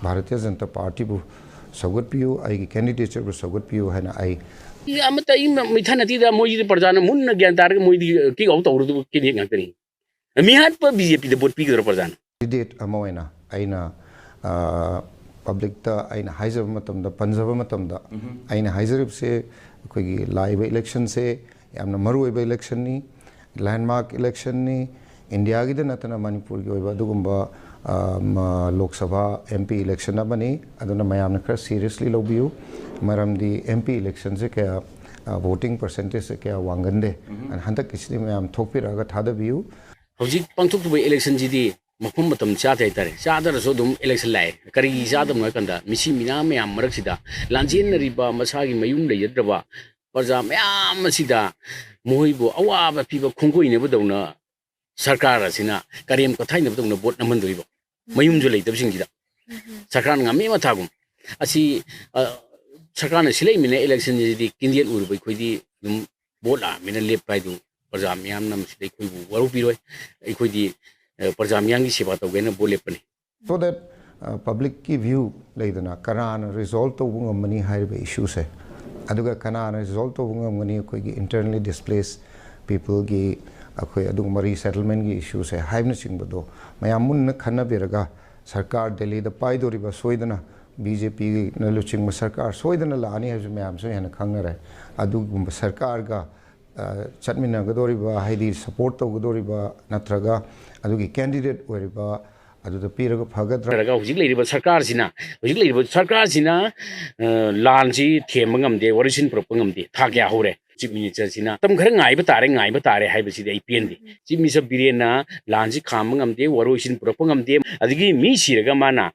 Bharatiya Janata Party bu sagut piu ai candidature bu sagut piu hai na ai amata mithanati da moi parjana mun gyan tar moi ki au tawru ki ni ngakani mi hat pa BJP de bot pi gro parjana candidate amoina aina public ta aina haizab matam da panjab matam da aina haizarib se koi gi live election se yamna maru eba election ni landmark election ni India gi da natana Manipur gi oiba dugumba Lok Sabha MP election abani aduna mayamna kar seriously lobiu maramdi MP election se kya voting percentage se kya wangande and hantak kisni mayam thokpi raga thada biu hojik pangthuk tu election ji di makum matam cha thai tare cha da so dum election lai kari cha dum na kanda misi mina mayam marak sida lanjin riba masagi mayum le yadraba parja mayam sida mohibo awa ba piba khongkoi ne bodona sarkar asina karem ko thaina bodona bot naman doibo mayum jo leitab sing sida sarkar ngami ma thagum asi sarkar na silai mine election ji di kindian ur bai khoi di dum bot la mina lep pai du parja mayam nam sidai khoi bu waru pi roi ai khoi di parja mayam gi seba to gena bole pani so that public ki view leidana kana resolve to ngam hai be issue se aduga kana resolve to ngam ngani khoi gi internally displaced people gi akhoi adung mari settlement gi issue se haibna sing bodo mayam mun khanna beraga sarkar delhi da pai dori ba soidana BJP na luching ma sarkar soidana lani ha mayam so yana khangna rai adugum sarkar ga chatmina gadori ba haidi support to gadori ba natraga adugi candidate ori ba adu da piraga phagadra raga hujik leiriba sarkar sina lan ji themangam de origin propangam de thagya hore chief minister sina tam khar ngai ba tare hai basi dei pen di chief minister birena lan ji khamangam de origin propangam de adigi mi siraga mana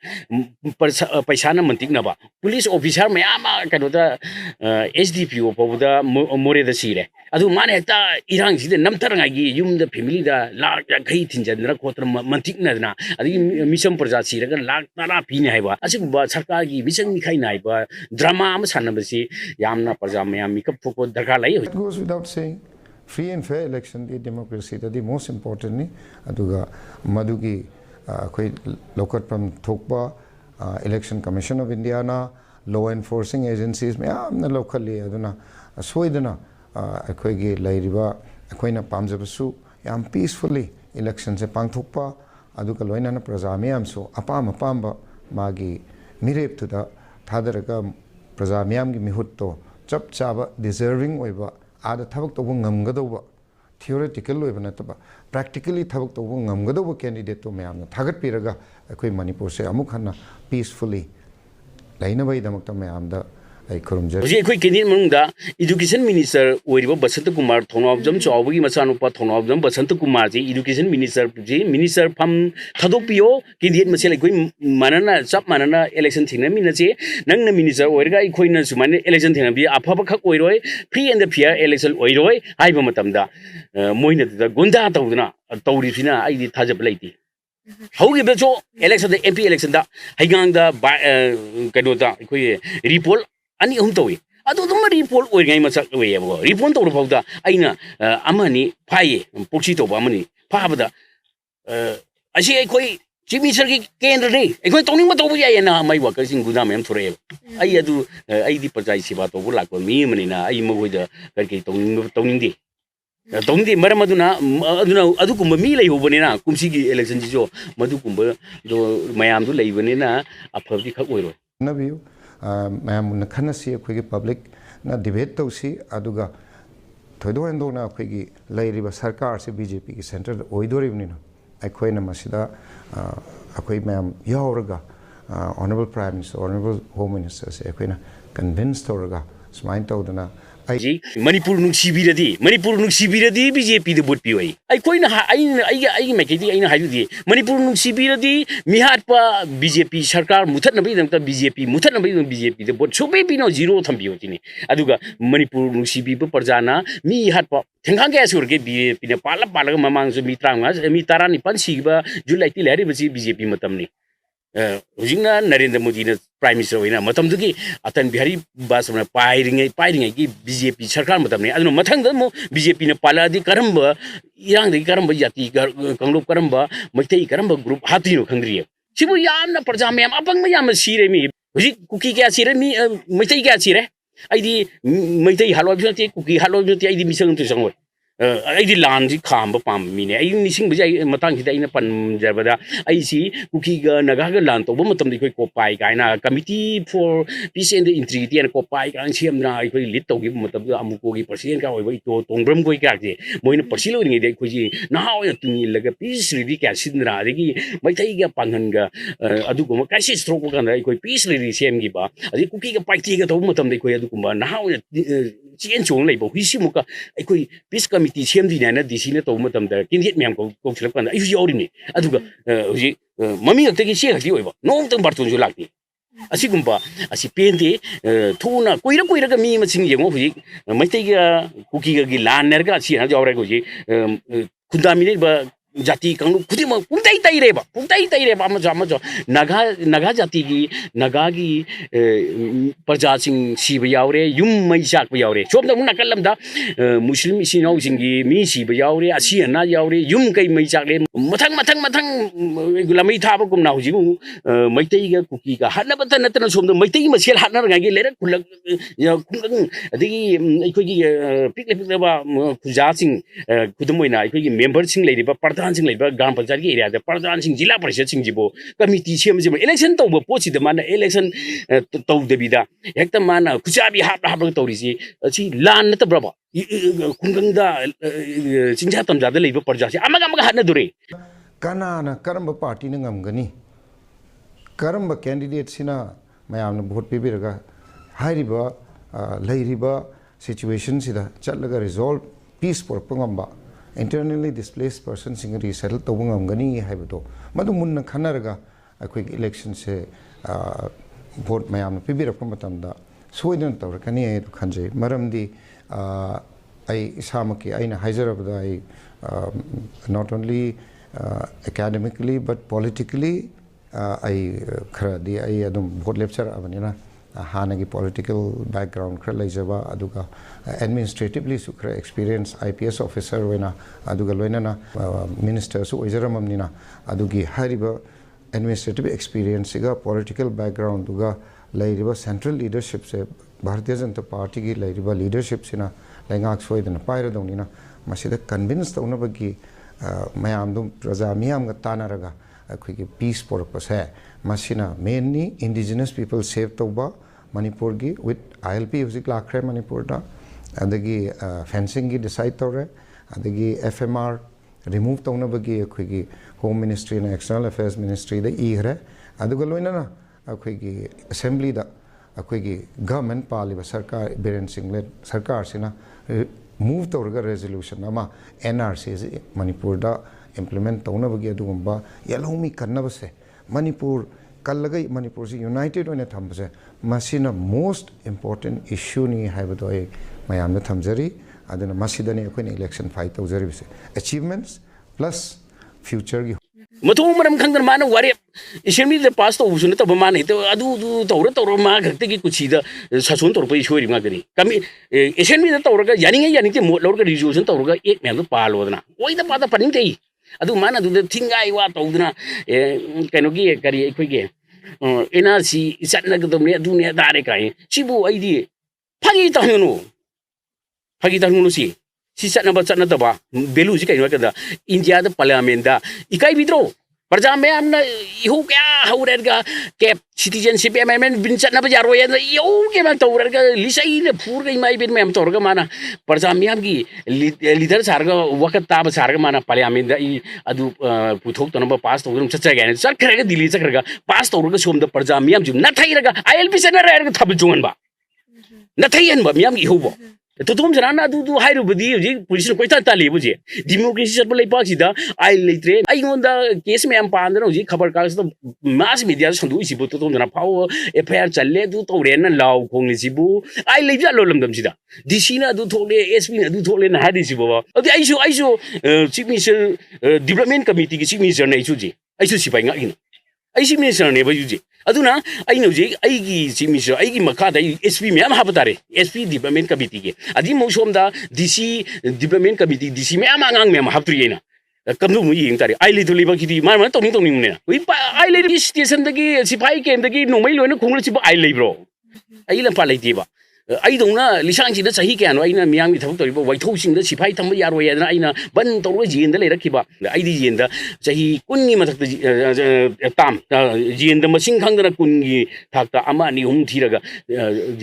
paisa na mantik na ba police officer mayama kano da SDPO pobuda more da sire adu mane ta irang side namtar ngai yum da family da la gai thinjandra khotra mantik na na adigi mission praja siraga lak tara pini haiba asiguba sarkar gi mission ni khai nai ba drama am sanabasi yamna praja mayam mikap phoko darkar lai it goes without saying free and fair election the democracy that the most important ni aduga madugi koi lokat pam thokpa election commission of India na law enforcing agencies me amna locally aduna soidana akhoi gi lairiba akhoina pamjabasu yam peacefully election se pangthokpa aduga loina na praja miyam so apamba magi mirep tu da thadaraga praja miyam gi mihut to chap chaba deserving oiba ada thabak to ngamgadoba theoretical oiba nataba practically thabak to ngamgadoba candidate to mayamna thagat piraga akhoi Manipur se amuk hanna peacefully laina bai damak to mayamda ai khurumja ji akhoi kenin mungda education minister oiriba Basantakumar thonawjam chawbagi machanupa thonawjam Basantakumar ji education minister pham thadopio kindiet masel akhoi manana chap manana election thingna mina je nangna minister oirga akhoi na sumane election thingna bi afaba khak oiroi free and fair election oiroi haiba matamda moina da gunda tawduna tawri fina ai di thajab laiti haugi becho election da MP election da haigang da kano da akhoi report ani hum tawi adu dum report oi ngai masak we yabo report to fawda aina amani phaiye poksi to amani phabada asi ai khoi chief minister ki kendra ni ai khoi tawning ma to bu ya na mai worker sing guna mem thore ai adu ai di prajai siba to bu lakwa mi mani na ai mo da kar ki tawning di maram adu kumba mi lei hobani na kumsi gi election ji jo madu kumba do mayam du lei bani na aphabdi khak oiro na view mayam na khana si akhoi public na debate to si aduga thoido endo na akhoi gi lairiba sarkar se BJP ki center oidoribni na akhoi na masida akhoi mayam yauraga honorable prime minister honorable home minister se akhoi na convinced toraga smain tawdana ji Manipur nuksibiradi BJP de bot pioi ai koina ai mai kedi aina haju di Manipur nuksibiradi mihat pa BJP sarkar muthat na bidam ta BJP de bot sobe bino zero thambio tini aduga Manipur nuksibi pa parjana mi hat pa thengang ga sur ge BJP ne pala mamang so mi tarani pansi ba July ti lari basi BJP matam ni hujingna Narendra Modi na prime minister oina matam dugi atan bihari basna pairingai ki BJP sarkar matam ni adu mathang da mo BJP na pala di karamba irang de karamba jati kanglop karamba maitai karamba group hati no khangri सिबु यामना प्रजा ma'am अपंग याम सिरे मी हुजी cookie क्या सिरे मी मैतै क्या सिरे आइदी मैतै हालो बिनते cookie हालो बिनते आइदी मिसंग तो संगो आइदी लान जी खाम palm मीने आई निसिंग बजे आई मतंग हिदा इन पंजबदा आई सी कुकी गा नगा गा लान तो मतम दि कोई कोपाई काइना committee for peace and integrity and कोपाई कान सेमना आई कोई लीड तोगी मतब अमुको गी प्रेसिडेंट का होई तो तोंग्रम कोई का जे मोइन पर्सिल ओरिंग दे कोई नाहा ओय तुनी लगा पीस रिडी क्या सिद्रा देगी मैथै गा पांगन गा अदुगुम काइसे स्ट्रोक का कोई पीस रिडी सेम गी बा अदि कुकी गा पाइटी गा तो मतम दे कोई अदुगुम नाहा ओय चेन चोंग लेबो हिसि मुका कोई पीस कमिटी सेम दिना डीसी ने तो मतम दा किनहित मैम को कोखलक पंदा इस योरिनी अदुगा हुजी ममी अक्तगी से हति ओइबो नोंग तंग बारतुन जो लाक्ति असिगुम्बा असि पेंदे थुना कोइरा कोइरा मी मसिंग येंगो हुजी मैतैगा कुकीगा गी लानरगा असि ना जवरे हुजी खुदामिने बा जाति कांगु खुदि म पुंtai ताइरेबा मजा नागा जाति गी नागा गी प्रजा सिंह सिब यावरे युम मै जाक यावरे सोमदा मुना कलमदा मुस्लिम इसिनाउ सिंगी मी सिब यावरे असि ना यावरे युम कै मै जाकले मथंग गुलामी थाबा गुमना हुजिबु मैतै गा कुकी गा हानबता नतन सोमदा मैतै मसेल हानर गागी लेर खुलक खुंगं अदगी अखोगी पिकलेबा खुजा सिंह खुदमोइना अखोगी मेंबर सिंह लेरिबा प्रधान सिंह लेरिबा ग्राम पंचायत की एरिया दे प्रधान सिंह जिला परिषद सिंह जिबो कमिटी सेम इलेक्शन तौब पोछि द माना इलेक्शन तौदबिदा हेक्ता माना खुजाबी हाब तौरिसि अछि लान नतब्रबा खुंगंदा चिंजा तमजादा लेबा प्रजा से अमगा हाना दुरे कनाना करम पार्टी न ngамगनी करम कैंडिडेट सिना मयामन वोट पिबिरगा हाइरिबा लेरिबा सिचुएशन सिदा चलगा रिजॉल्व पीस पर पंगंबा internally displaced person sing resettle to ngамगनी हाइबतो मदु मुन्न खनरगा अखोई इलेक्शन से vote मयामन पिबिरप मतमदा सोइदन तवरकनी ए खंजे मरमदी आई इसामकी आइना हाइजरबदा आई not only academically but politically I khara di I adum vote lecture abanina hanagi political background khara leijaba aduga administratively su khara experience IPS officer wena aduga loinana minister su oijaramamnina adugi hariba administrative experience ga political background duga leiriba central leadership se Bharatiya Janata Party gi leiriba leadership sina laingak soidana paira donina masida convince taunabagi mayamdum praja miyam ga tanaraga अखोगी peace purpose है मसिना mainly indigenous people save तौबा मणिपुर की with ILP हुजिक लाखरे मणिपुर दा अदगी fencing की डिसाइड तौरे अदगी FMR रिमूव तौनबगी अखोगी होम मिनिस्ट्री ने एक्सटर्नल अफेयर्स मिनिस्ट्री दा इहरे अदुगा लोइना अखोगी असेंबली दा अखोगी गवर्नमेंट पालिबा सरकार बिरेन सिंह ले सरकार सिना मूव तौरगा रेजोल्यूशन अमा NRC मणिपुर दा implement तौनबगी अदुगुम्बा यलोमी कन्नबसे मणिपुर कल्लगै मणिपुर से यूनाइटेड ओने थम्बसे मसिना मोस्ट इंपोर्टेंट इश्यू नि हाइबदो ए मयामने थमजरी अदना मसिदने अखोने इलेक्शन फाइट तौजरीबसे अचीवमेंट्स प्लस फ्यूचर की मथु मरम खंगन माना वारे इसेमी द पास तो उसने तब माने तो अदु तौर मा घक्ते की कुछ द ससुन तौर पे इशोरी मा गरी कमी इसेमी द तौर का यानी ते मोट लौर का रिजोल्यूशन तौर का एक मैम तो पालोदना ओइ द पादा पनिम तेई अदु माना दु थिंगाई वा तौदना कनोगी करी अखोगे NRC चटनगदमने अदुने दारे काई सिबु आइदी फागी तहनुनु सी चटनबा बेलू जी कहीं कदा इंडिया पार्लियामेंट इकाई बिद्रो प्रजा मैम इहू क्या हौरगा कैप सिटीजनशिप एमेंडमेंट बिन चटनब यारो इहू के मैम तौरगा लिसई ने फूर गई माई बिन मैम तौरगा माना प्रजा मैम की लीडर सारगा वक्त ताब सारगा माना पार्लियामेंट अदु पुथोक तनब पास तौरम चचगा चखरगा दिल्ली चखरगा पास तौरगा सोमद प्रजा मैम जु नथैरगा ILP सना रगा थब जुंगनबा नथैयनबा मैम इहूबो तो तुम जनाना दु हाइरुबदी हुजी पुलिस कोइता तालेबुजे डेमोक्रेसी चटब लेपासिदा आई लेत्रे आइगोंदा केस मैम पांदना हुजी खबर कागज तो मास मीडिया संदु इसिबु तो तुम जना फाव FIR चल्ले दु तौरेन लाव खोंगनिसिबु आई लेजा लोलमदमसिदा DC ना दु थोले SP ना दु थोले ना हादिसिबु अदि आइसु चीफ मिनिस्टर डेवलपमेंट कमिटी की चीफ मिनिस्टर नै सुजी आइसु सिपाइ ngakin ai चीफ मिनिस्टर ने बजुजी अदुना आइनो जे आइगी चीफ मिनिस्टर आइगी मखादा SP मैम हाबतारे SP डेवलपमेंट कमिटी के अदि मौसोमदा DC development committee DC ma'am आंगांग मैम हाबत्रियेना कमनु मु यिंग तारे आई लिथु लिबा किदि मा मा तोंग तोंग ने वी आई ले स्टेशन दगी सिपाही केम दगी नोमै लोइन खुंगल सिबा आई लेब्रो आई लंपा लेतिबा आई दोंना लिसांग सिदा सही क्या नो आइना मियांग थबक तोरिबो वाइथौ सिंग द सिपाही थम यारो यादना आइना बन तोरो जेन the लेरखिबा I the gen the सही कुन्नी मथक ताम जेन द मसिंग खंगना कुन्गी थाकता अमा नि हुम थिरगा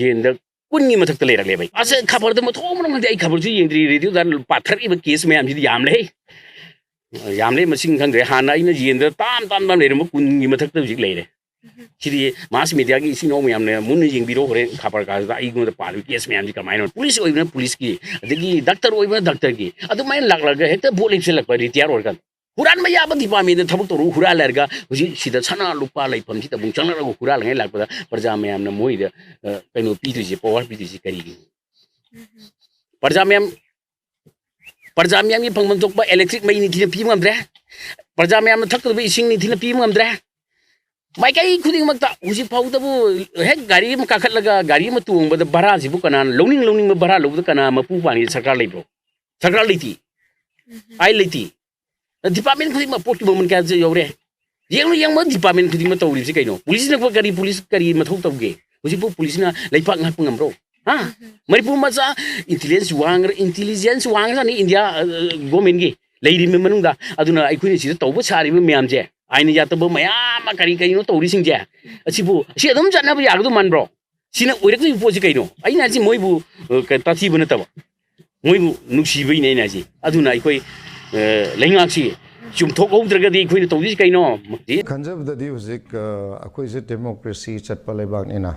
जेन द कुन्नी मथक लेरले भाई अस खबर द मथो मन आई खबर जी येंद्री रेडियो दा पाथर इब केस में आमजी याम ले यामले मसिंग खंगरे हाना इन जेन द ताम ताम ताम लेरम कुन्गी मथक त जिक लेरे सिदी मास मीडिया की इसी नो में हमने मुन जिंग बिरो होरे खबर का आई गो द पालु केस में आमजी कमाइन पुलिस ओइबना पुलिस की अदगी डॉक्टर ओइबना डॉक्टर की अदु मैं लग लग हेक्टर बोल लिप से लग रिटायर ओरगन हुरान में याब डिपार्टमेंट थबक तोरु हुरा लरगा हुजी सिदा सना लुपा लाइफम सिदा बुंग चंगना रगो हुरा लंगे लागपदा प्रजा में हमने मोइद कइनो पीतुजी पावर पीतुजी करी प्रजा में की फंगम थोकबा इलेक्ट्रिक मई नि थिना पीम ngамद्रे प्रजा में थकतबा इसिंग नि थिना पीम ngамद्रे माइकाई खुदिंग मक्ता हुजी फाउदबु हेक गाड़ी म काखलगा गाड़ी म तुंगबद बरा जिबु कना लौनिंग बरा लौबद कना मपु पानी सरकार लेब्रो सरकार लेती आई लेती डिपार्टमेंट खुदिंग म पोस्ट मोमेंट का यौरे yang ma डिपार्टमेंट खुदिंग म तौरि से कइनो पुलिस न पुलिस करी मथौ तौगे हुजी पु पुलिस ना लेपाक ngak ngambro ha Manipur macha intelligence wang ni India government gi leiri me manungda aduna aikuni si tawba sari me myam je aina ya tabo mayam kari kai no tawri sing je asibu si adum janna ba yagdu man bro sina oirak ni po si kai no aina si moibu ka tathi bana taba moibu nuksi bai nei na si aduna aikoi lengak si chum thok houdraga di khoi tawri kai no Kanjab da di uzik akoi je democracy chatpa lebak ni na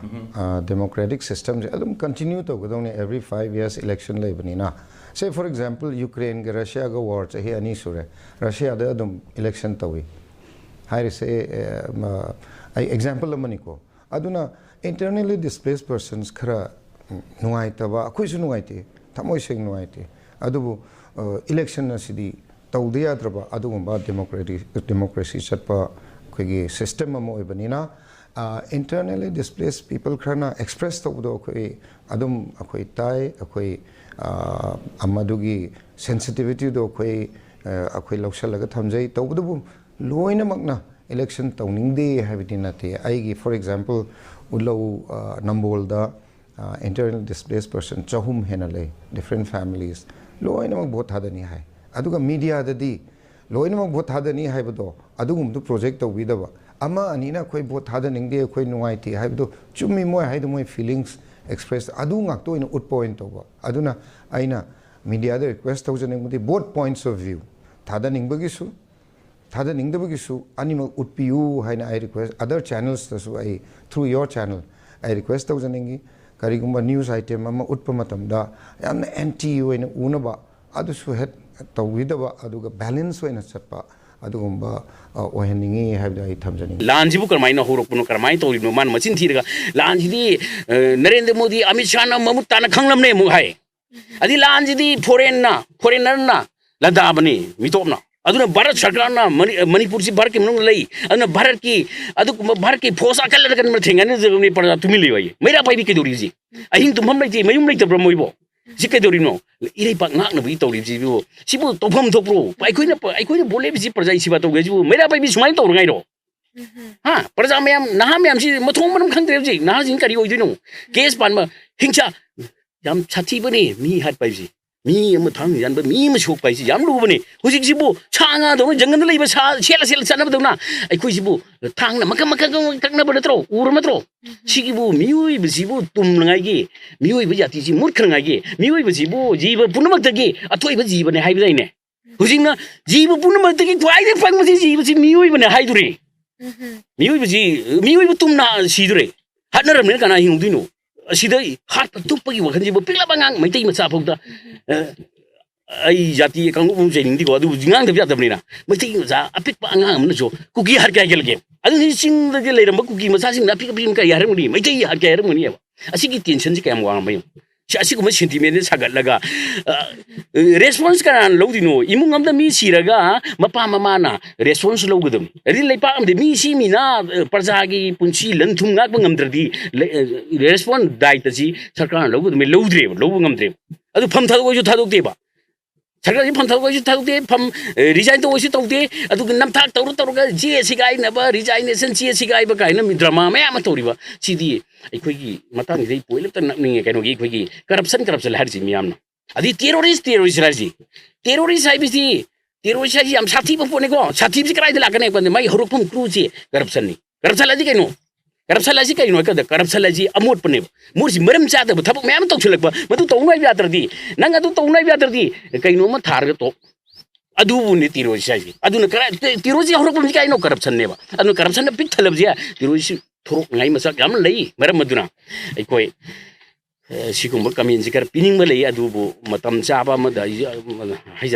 democratic system je adum continue to godong ni every 5 years election lei bani na say for example Ukraine ga Russia ga war che he ani sure Russia da adum election tawi hai se ai example amani ko aduna internally displaced persons khara nuai taba akoi su nuai te thamoi sing nuai te adubu election na sidi tawdiya draba adugumba democracy chatpa khoi system amo ibanina internally displaced people khana express tawdo khoi adum akhoi tai akhoi amadugi sensitivity do khoi akhoi loksalaga thamjai tawdubu loina makna election tawningde habidina te aigi for example ulo nambol da internally displaced person chahum henale different families loina mak bot hadani hai aduga media dadi loina mak bot hadani haibado adugum du project tawidaba ama anina khoi bot hadaningde khoi nuaiti haibado chummi moi haidu moi feelings express adu ngak to in ut point toba aduna aina media da request tawjane mudi both points of view thadaningbagi su thadaningbagi su animal utpiu haina I request other channels tasu I through your channel I request tawjaningi karigumba news item ama utpa matamda yamna anti oina unaba adu su het tawidaba aduga balance oina chatpa adugumba oheningi habda I thamjani lanjibu karmaina horokpuno karmai tawribno man machin thiraga lanjidi Narendra Modi Amit Shah na mamutana khanglamne mu hai adi lanjidi foreigner na ladabani mitopna aduna Bharat Sarkar na Manipur si Bharat ki manung lei aduna Bharat ki force akal lagan ma thengani jagni parja tumi lewai mera pai bi ke dori ji ahin tumham lei ji mayum lei tabra moibo si ke dori no irei pak ngak na bi tawri ji bo sibu tofam thopro aikoina bole bi ji parja siba tawge ji mera pai bi sumai tawr ngai ro ha parja mayam naha mayam si mathong manam khangdre ji naha jin kari oidino case pan ma hingcha yam chathi bani mi hat pai ji mi am thang yan ba mi ma shok pai ji yam lu bani hujik ji bo changa do jangan lei ba sa sela sana ba do na ai khoi ji bo thang na makam kak na ba tro ur ma tro sigi bo mi oi ba ji bo tum ngai gi mi oi ba jati ji mur khang ngai gi mi oi ba ji bo ji ba punamak ta gi athoi ba ji ba ne hai ba dai ne hujik na ji bo punamak ta gi twai de phang ma ji ba ji mi oi ba ne hai dure mi oi ba tum na si dure hat na ram ne kana hing du no asida hat tupagi wakhan ji bo pila bangang mai tai ma cha phok da ai jati kangu bu jaining di ko adu jingang da biat na mai tai ma cha apik pa angang am na jo kuki har kya gel ge adu ni sing da ge leiram kuki ma cha sing na pik pik ka yaram ni mai tai har kya yaram ni asigi tension ji kayam wang mai asi ko ma sentiment ne sagat laga response kan lo di no imung am da mi siraga mapa mama na response lo gudum ri lei pa am de mi si mi na parja gi punchi lan thum ngak bangam drdi response dai ta ji sarkar lo gudum lo dre lo bangam dre adu pham thado jo thadok de ba सरकार फम थौदे फम resign तो तौदे नमथाक तौर जे सिगाइनब resignation जे सिगाइब Kine drama ma'am तौरीब सिदी अखोगी मतंगदे पोइलत नकनिंगे कनोगी अखोगी corruption हारिसि मियामना अदि terrorist हारिसि terrorist हाइबिसि terrorist हाइसि याम साथीब पोनेको साथीबसि कराइद लाकने पने माइ हरुकफम क्रूजे corruption अदि कइनो corruption असी कइनो कद corruption असी अमोट पने मुरसि मरम चादब थबक मैम तौसलक मदु तौनाइ यात्रदि नंग अदु तौनाइ यात्रदि कइनो म थारग तो अदुबुनि टेररिस्ट हाइसि अदुन करा टेररिस्ट हरुकफम कइनो करप्शन नेबा अदु करप्शन पिक थलबजे टेररिस्ट थोरक ngai masak yam lei maram maduna aikoi sigumba kamin jikar pining ma lei adubu matam chaba ma da